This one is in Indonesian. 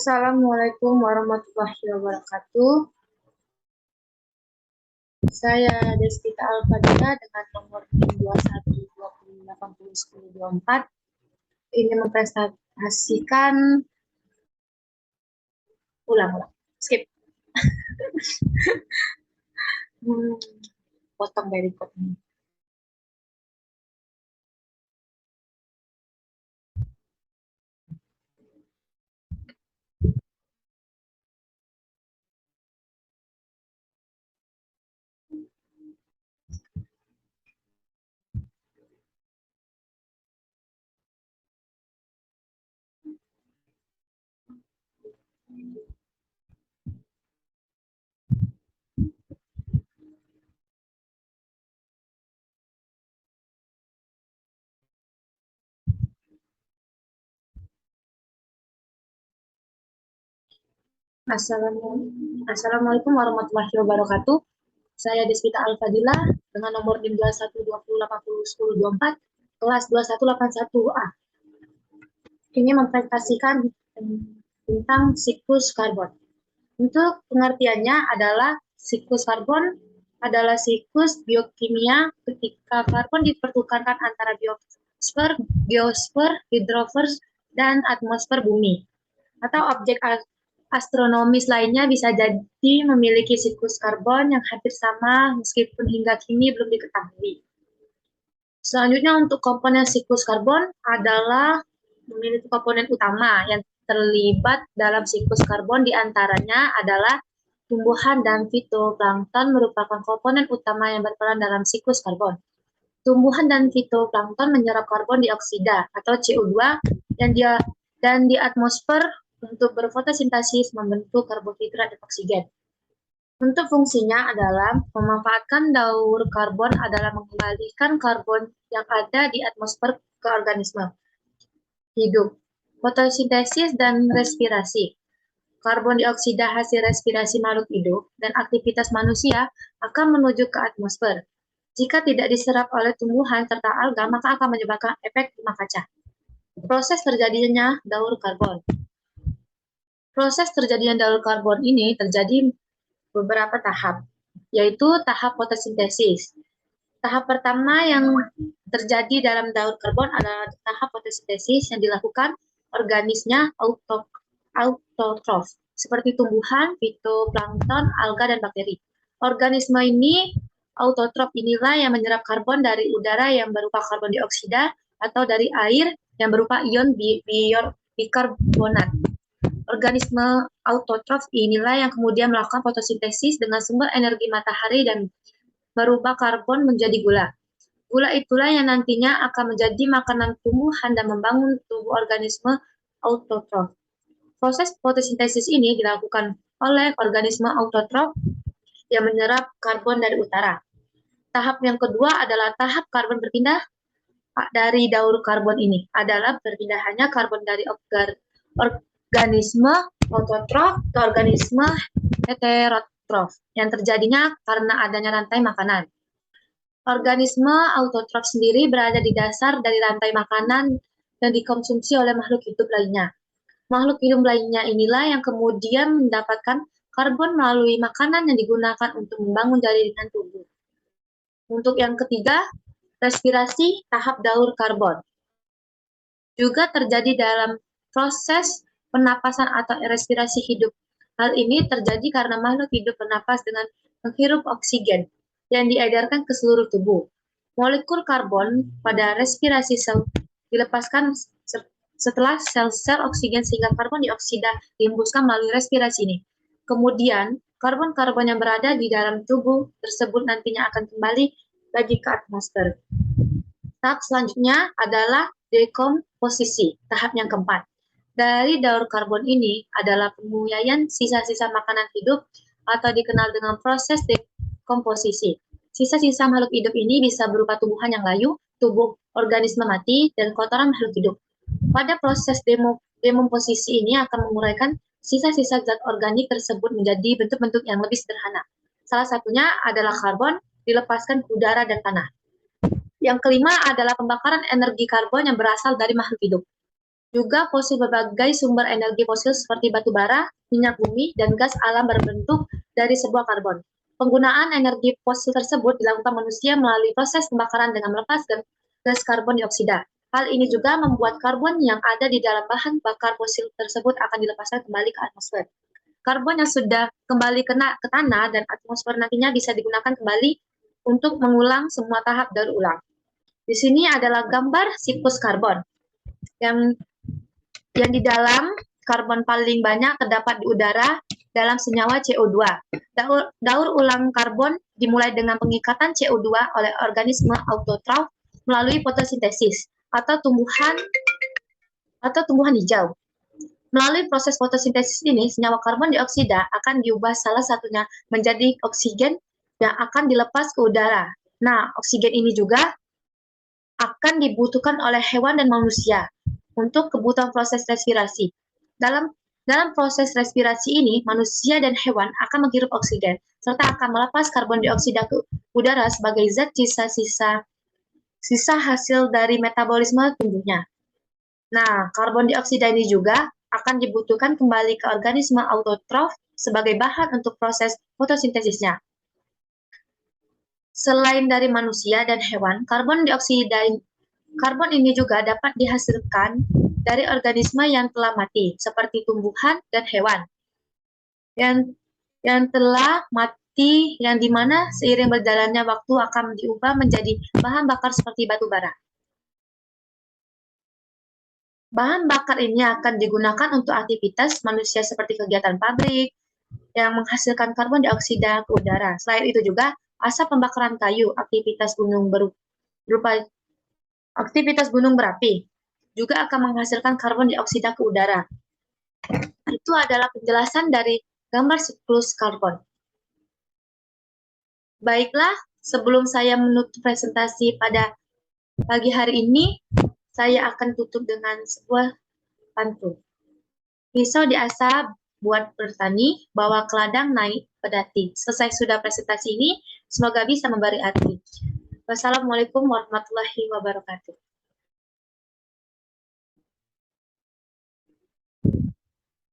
Assalamualaikum warahmatullahi wabarakatuh. Saya Desvita Alfadila dengan nomor PIN 2120801024 ingin mempresentasikan skip. Potong dari ini. Assalamualaikum warahmatullahi wabarakatuh. Saya Desvita Alfadila dengan nomor PIN 2120801024 kelas 2181A. Ini mempresentasikan tentang siklus karbon. Untuk pengertiannya adalah siklus karbon adalah siklus biokimia ketika karbon dipertukarkan antara biosfer, geosfer, hidrosfer, dan atmosfer bumi. Atau objek astronomis lainnya bisa jadi memiliki siklus karbon yang hampir sama meskipun hingga kini belum diketahui. Selanjutnya untuk komponen siklus karbon adalah memiliki komponen utama yang terlibat dalam siklus karbon diantaranya adalah tumbuhan dan fitoplankton merupakan komponen utama yang berperan dalam siklus karbon. Tumbuhan dan fitoplankton menyerap karbon dioksida atau CO2 dan di atmosfer untuk berfotosintesis membentuk karbohidrat dan oksigen. Untuk fungsinya adalah memanfaatkan daur karbon adalah mengembalikan karbon yang ada di atmosfer ke organisme hidup. Fotosintesis dan respirasi. Karbon dioksida hasil respirasi makhluk hidup dan aktivitas manusia akan menuju ke atmosfer. Jika tidak diserap oleh tumbuhan serta alga, maka akan menyebabkan efek rumah kaca. Proses terjadinya daur karbon. Proses terjadinya daur karbon ini terjadi beberapa tahap, yaitu tahap fotosintesis. Tahap pertama yang terjadi dalam daur karbon adalah tahap fotosintesis yang dilakukan organisme autotrof, seperti tumbuhan, fitoplankton, alga, dan bakteri. Organisme ini, autotrof inilah yang menyerap karbon dari udara yang berupa karbon dioksida atau dari air yang berupa ion bikarbonat. Organisme autotrof inilah yang kemudian melakukan fotosintesis dengan sumber energi matahari dan merubah karbon menjadi gula. Gula itulah yang nantinya akan menjadi makanan tumbuhan dan membangun tubuh organisme autotrof. Proses fotosintesis ini dilakukan oleh organisme autotrof yang menyerap karbon dari utara. Tahap yang kedua adalah tahap karbon berpindah dari daur karbon ini adalah berpindahannya karbon dari organisme autotrof ke organisme heterotrof yang terjadinya karena adanya rantai makanan. Organisme autotrof sendiri berada di dasar dari rantai makanan yang dikonsumsi oleh makhluk hidup lainnya. Makhluk hidup lainnya inilah yang kemudian mendapatkan karbon melalui makanan yang digunakan untuk membangun jaringan tubuh. Untuk yang ketiga, respirasi tahap daur karbon. Juga terjadi dalam proses pernapasan atau respirasi hidup. Hal ini terjadi karena makhluk hidup bernapas dengan menghirup oksigen yang diedarkan ke seluruh tubuh. Molekul karbon pada respirasi sel dilepaskan setelah sel-sel oksigen sehingga karbon dioksida dihembuskan melalui respirasi ini. Kemudian, karbon-karbon yang berada di dalam tubuh tersebut nantinya akan kembali lagi ke atmosfer. Tahap selanjutnya adalah dekomposisi, tahap yang keempat. Dari daur karbon ini adalah pemurnian sisa-sisa makanan hidup atau dikenal dengan proses dekomposisi. Sisa-sisa makhluk hidup ini bisa berupa tumbuhan yang layu, tubuh organisme mati, dan kotoran makhluk hidup. Pada proses dekomposisi ini akan menguraikan sisa-sisa zat organik tersebut menjadi bentuk-bentuk yang lebih sederhana. Salah satunya adalah karbon dilepaskan ke udara dan tanah. Yang kelima adalah pembakaran energi karbon yang berasal dari makhluk hidup. Juga fosil berbagai sumber energi fosil seperti batu bara, minyak bumi, dan gas alam berbentuk dari sebuah karbon. Penggunaan energi fosil tersebut dilakukan manusia melalui proses pembakaran dengan melepas gas karbon dioksida. Hal ini juga membuat karbon yang ada di dalam bahan bakar fosil tersebut akan dilepaskan kembali ke atmosfer. Karbon yang sudah kembali kena ke tanah dan atmosfer nantinya bisa digunakan kembali untuk mengulang semua tahap daur ulang. Di sini adalah gambar siklus karbon yang di dalam karbon paling banyak terdapat di udara dalam senyawa CO2. Daur ulang karbon dimulai dengan pengikatan CO2 oleh organisme autotrof melalui fotosintesis atau tumbuhan hijau. Melalui proses fotosintesis ini, senyawa karbon dioksida akan diubah salah satunya menjadi oksigen yang akan dilepas ke udara. Nah, oksigen ini juga akan dibutuhkan oleh hewan dan manusia untuk kebutuhan proses respirasi. Dalam proses respirasi ini, manusia dan hewan akan menghirup oksigen, serta akan melepas karbon dioksida ke udara sebagai zat sisa hasil dari metabolisme tubuhnya. Nah, karbon dioksida ini juga akan dibutuhkan kembali ke organisme autotrof sebagai bahan untuk proses fotosintesisnya. Selain dari manusia dan hewan, karbon ini juga dapat dihasilkan dari organisme yang telah mati, seperti tumbuhan dan hewan. Yang telah mati, yang dimana seiring berjalannya waktu akan diubah menjadi bahan bakar seperti batu bara. Bahan bakar ini akan digunakan untuk aktivitas manusia seperti kegiatan pabrik yang menghasilkan karbon dioksida ke udara. Selain itu juga, asap pembakaran kayu, aktivitas gunung berapi, juga akan menghasilkan karbon dioksida ke udara. Itu adalah penjelasan dari gambar siklus karbon. Baiklah, sebelum saya menutup presentasi pada pagi hari ini, saya akan tutup dengan sebuah pantun. Pisau diasah buat bertani, bawa ke ladang naik pedati. Selesai sudah presentasi ini, semoga bisa memberi arti. Wassalamualaikum warahmatullahi wabarakatuh.